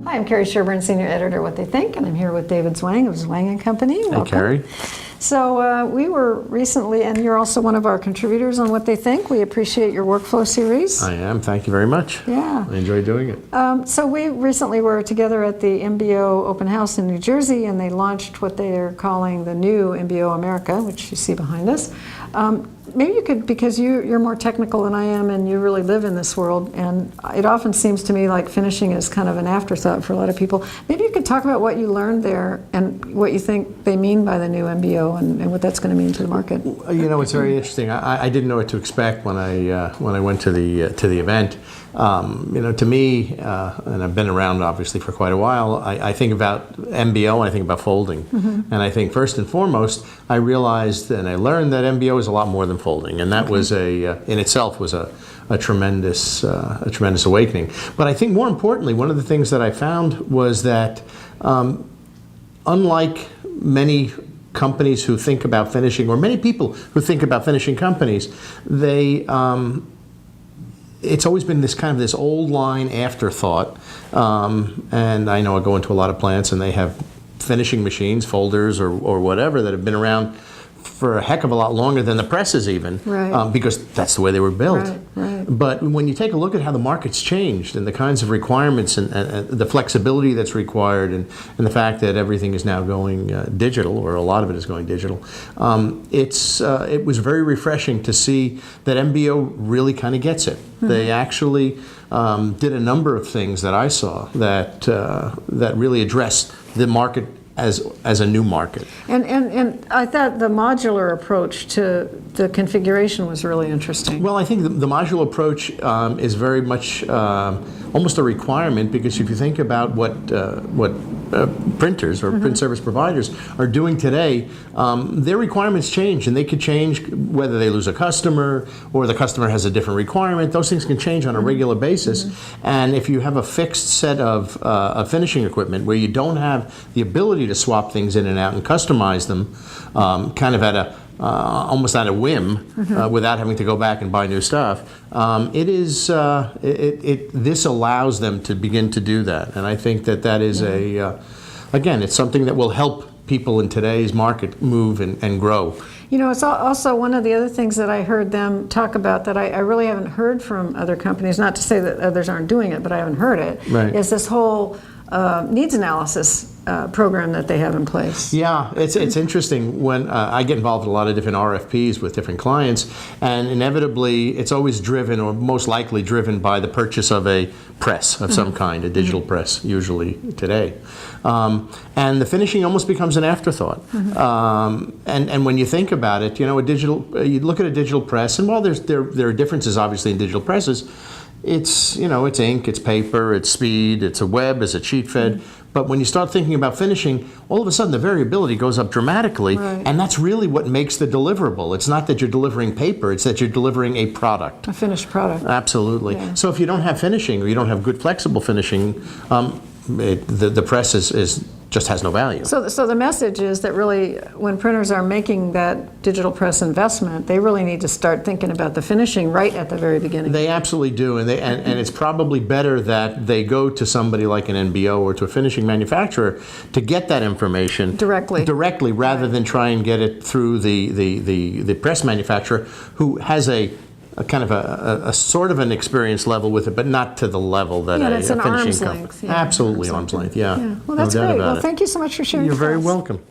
Hi, I'm Cary Sherburne, Senior Editor of What They Think, and I'm here with David Zwang of Zwang & Company. Welcome. Hey, Cary. So we were recently, and you're also one of our contributors on What They Think. We appreciate your workflow series. I am. Thank you very much. Yeah. I enjoy doing it. So we recently were together at the MBO open house in New Jersey, and they launched what they are calling the new MBO America, which you see behind us. Maybe you could, because you're more technical than I am and you really live in this world, and it often seems to me like finishing is kind of an afterthought for a lot of people. Maybe you could talk about what you learned there and what you think they mean by the new MBO and what that's going to mean to the market. You know, it's very interesting. I didn't know what to expect when I went to the event. You know, to me, and I've been around obviously for quite a while, I think about MBO and I think about folding. And I think first and foremost, I realized and I learned that MBO is a lot more than folding, and that was in itself was a tremendous awakening. But I think more importantly, one of the things that I found was that unlike many companies who think about finishing, or many people who think about finishing companies, they it's always been this old line afterthought, and I know I go into a lot of plants and they have finishing machines, folders or whatever that have been around for a heck of a lot longer than the presses even, right. Because that's the way they were built. Right. But when you take a look at how the market's changed and the kinds of requirements and the flexibility that's required and the fact that everything is now going digital, or a lot of it is going digital, it was very refreshing to see that MBO really kind of gets it. They actually did a number of things that I saw that really addressed the market as a new market. And I thought the modular approach to the configuration was really interesting. Well, I think the modular approach is very much almost a requirement, because if you think about what printers or print service providers are doing today, their requirements change, and they could change whether they lose a customer or the customer has a different requirement. Those things can change on a regular basis. And if you have a fixed set of finishing equipment where you don't have the ability to swap things in and out and customize them kind of at almost at a whim, without having to go back and buy new stuff, this allows them to begin to do that. And I think that is again, it's something that will help people in today's market move and grow. You know, it's also one of the other things that I heard them talk about that I really haven't heard from other companies, not to say that others aren't doing it, but I haven't heard it, is this whole needs analysis program that they have in place. Yeah, it's interesting when I get involved in a lot of different RFPs with different clients, and inevitably it's always driven, or most likely driven, by the purchase of a press of some kind, a digital press usually today. And the finishing almost becomes an afterthought. And when you think about it, you know, you look at a digital press, and while there are differences obviously in digital presses, it's ink, it's paper, it's speed, it's a web, it's a sheet fed. But when you start thinking about finishing, all of a sudden the variability goes up dramatically, and that's really what makes the deliverable. It's not that you're delivering paper, it's that you're delivering a product. A finished product. Absolutely. Yeah. So if you don't have finishing, or you don't have good flexible finishing, the press just has no value. So the message is that really, when printers are making that digital press investment, they really need to start thinking about the finishing right at the very beginning. They absolutely do, and it's probably better that they go to somebody like an MBO or to a finishing manufacturer to get that information directly, rather than try and get it through the press manufacturer, who has a kind of a sort of an experience level with it, but not to the level that a it's an finishing arm's company. length. Yeah, Absolutely arm's length, yeah. Well, that's great. Well, thank you so much for sharing. You're very welcome.